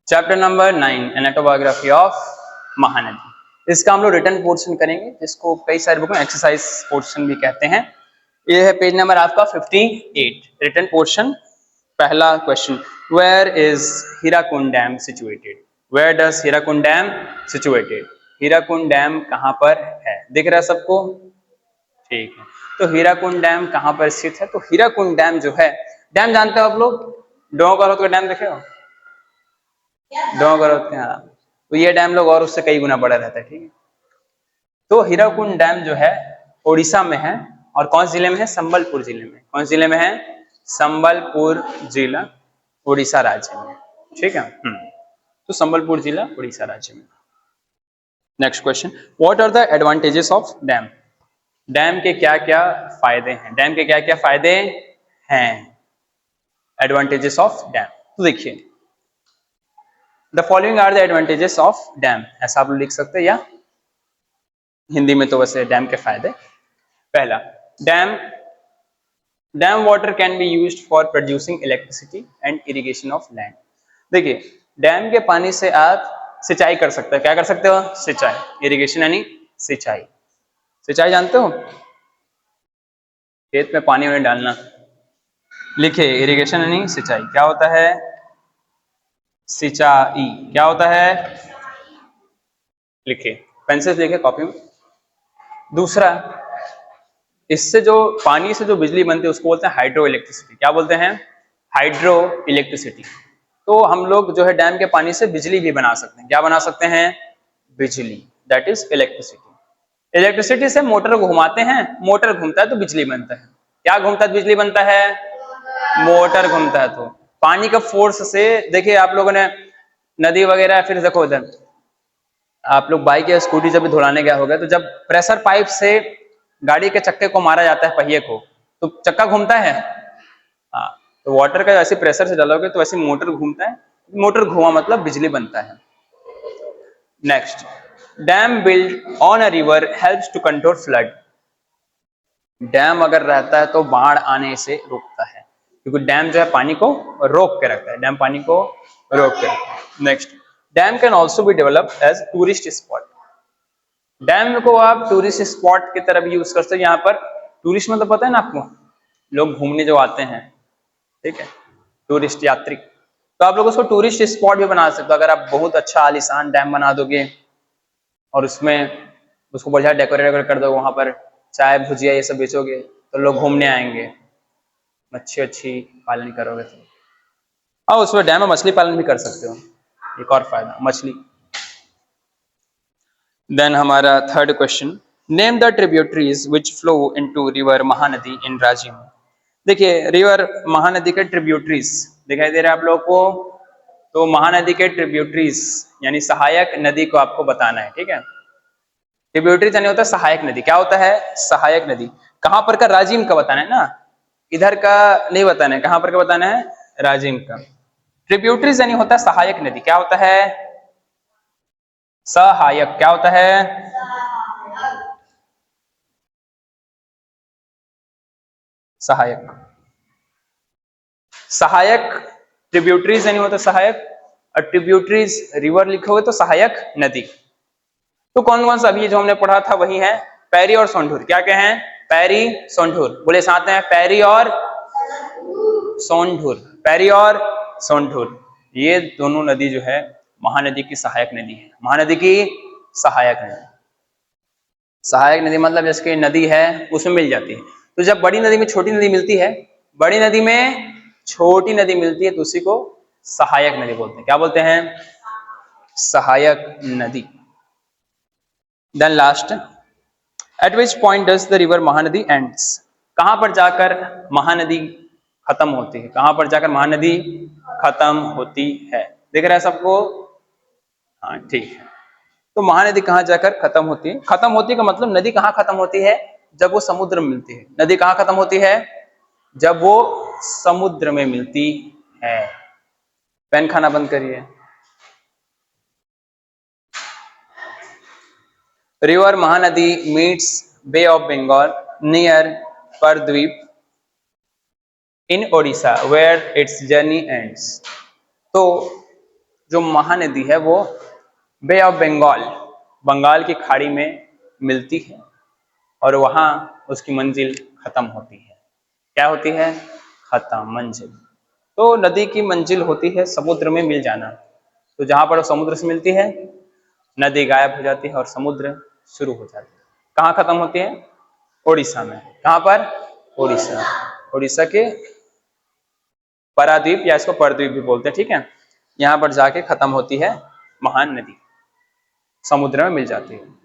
Chapter number 9 an autobiography of Mahanadi. इसका हम लोग रिटर्न पोर्शन करेंगे, जिसको कई सारे बुक में एक्सरसाइज पोर्शन भी कहते हैं। ये है पेज नंबर आपका 58, रिटर्न पोर्शन। पहला question, where is Hirakud dam situated? Where does Hirakud dam situated? Hirakud dam कहाँ पर है? दिख रहा है सबको? ठीक है, तो हीराकुंड डैम कहाँ पर स्थित है? तो हीराकुंड डैम जो है, डैम जानते हो आप लोग? डोंगरगढ़ का डैम देखे हो? डोंगरगढ़ के, हाँ, तो ये डैम लोग और उससे कई गुना बड़ा रहता है। ठीक है, तो हीराकुंड डैम जो है उड़ीसा में है, और कौन जिले में है? संबलपुर जिले में। कौन जिले में है? संबलपुर जिला, उड़ीसा राज्य में। ठीक है, तो संबलपुर जिला उड़ीसा राज्य में। Next question, what are the advantages of dam? Dam के क्या क्या फायदे हैं? डैम के क्या क्या फायदे हैं? एडवांटेजेस ऑफ डैम, तो देखिए, the following are the advantages of dam, ऐसा आप लोग लिख सकते हैं, या हिंदी में तो वैसे डैम के फायदे। पहला, dam water can be used for producing electricity and irrigation of land. देखिए, डैम के पानी से आप सिंचाई कर सकते हो। क्या कर सकते हो? सिंचाई, इरिगेशन यानी सिंचाई। सिंचाई जानते हो? खेत में पानी उन्हें डालना। लिखे, इरिगेशन यानी सिंचाई। क्या होता है? सिंचाई। क्या होता है? लिखे, पेंसिल लिखे कॉपी में। दूसरा, इससे जो पानी से जो बिजली बनती है उसको बोलते हैं हाइड्रो इलेक्ट्रिसिटी। क्या बोलते हैं? Hydro electricity. तो हम लोग जो है डैम के पानी से बिजली भी बना सकते हैं। क्या बना सकते हैं? बिजली, दैट इज इलेक्ट्रिसिटी। इलेक्ट्रिसिटी से मोटर घुमाते हैं, मोटर घूमता है तो बिजली बनता है। क्या घूमता है? बिजली बनता है। मोटर घूमता है तो पानी का फोर्स से, देखिए आप लोगों ने नदी वगैरह, फिर देखो इधर आप लोग बाइक या स्कूटी जब भी धुलाने गया होगा, तो जब प्रेशर पाइप से गाड़ी के चक्के को मारा जाता है, पहिए को, तो चक्का घूमता है। हाँ, तो वाटर का ऐसे प्रेशर से डालोगे तो ऐसे मोटर घूमता है। मोटर घुमा मतलब बिजली बनता है। Next, dam build on a river helps to control flood. Dam अगर रहता है तो बाढ़ आने से रोकता है, क्योंकि डैम जो है पानी को रोक के रखता है। डैम पानी को रोक के रखता है। Next, dam can also be developed as tourist spot. Dam को आप टूरिस्ट स्पॉट की तरह भी यूज कर सकते हैं। यहाँ पर टूरिस्ट मतलब पता है ना आपको? लोग घूमने जो आते हैं, ठीक है, टूरिस्ट यात्री। तो आप लोग उसको टूरिस्ट स्पॉट भी बना सकते हो। अगर आप बहुत अच्छा आलीशान डैम बना दोगे और उसमें उसको बढ़िया डेकोरेट कर दोगे, वहां पर चाय भुजिया ये सब बेचोगे, तो लोग घूमने आएंगे। मच्छी अच्छी पालन करोगे तो, और उसमें डैम में मछली पालन भी कर सकते हो। एक और फायदा, मछली। देन हमारा third question, name the tributaries which flow into river Mahanadi in Rajim. देखिए, रिवर महानदी के ट्रिब्यूटरीज दिखाई दे रहे हैं आप लोगों को? तो महानदी के ट्रिब्यूटरीज यानी सहायक नदी को आपको बताना है। ठीक है, ट्रिब्यूटरीज यानी होता है सहायक नदी। क्या होता है? सहायक नदी। कहां पर का? राजिम का बताना है ना, इधर का नहीं बताना है। कहां पर का बताना है? राजिम का। ट्रिब्यूटरीज यानी होता है सहायक नदी। क्या होता है? सहायक। क्या होता है? सहायक। सहायक ट्रिब्यूटरीज यानी होता है सहायक, और ट्रिब्यूटरीज रिवर लिखोगे तो सहायक नदी। तो कौन कौन सा अभी जो हमने पढ़ा था वही है, पैरी और सोंढूर। क्या क्या है? पैरी, सोंढूर। बोले साथ में, पैरी और सोंढूर। पैरी और सोंढूर, ये दोनों नदी जो है महानदी की सहायक नदी है। महानदी की सहायक नदी। सहायक नदी मतलब जिसकी नदी है उसमें मिल जाती है। तो जब बड़ी नदी में छोटी नदी मिलती है, बड़ी नदी में छोटी नदी मिलती है, तो उसी को सहायक नदी बोलते हैं। क्या बोलते हैं? सहायक नदी। Then last, at which point does the river Mahanadi ends. कहां पर जाकर महानदी खत्म होती है? कहां पर जाकर महानदी खत्म होती है? दिख रहा है सबको? हाँ, ठीक है। तो महानदी कहां जाकर खत्म होती है? खत्म होती का मतलब नदी कहां खत्म होती है? जब वो समुद्र में मिलती है। नदी कहां खत्म होती है? जब वो समुद्र में मिलती है। पेन खाना बंद करिए। River Mahanadi meets bay of Bengal near Paradip in Odisha where its journey ends. तो जो महानदी है वो बे ऑफ बंगाल, बंगाल की खाड़ी में मिलती है और वहां उसकी मंजिल खत्म होती है। क्या होती है? खत्म, मंजिल। तो नदी की मंजिल होती है समुद्र में मिल जाना। तो जहां पर वो समुद्र से मिलती है, नदी गायब हो जाती है और समुद्र शुरू हो जाती है। कहाँ खत्म होती है? उड़ीसा में। कहाँ पर? उड़ीसा। उड़ीसा के पारादीप या इसको परद्वीप भी बोलते हैं, ठीक है। यहाँ पर जाके खत्म होती है महान नदी, समुद्र में मिल जाती है।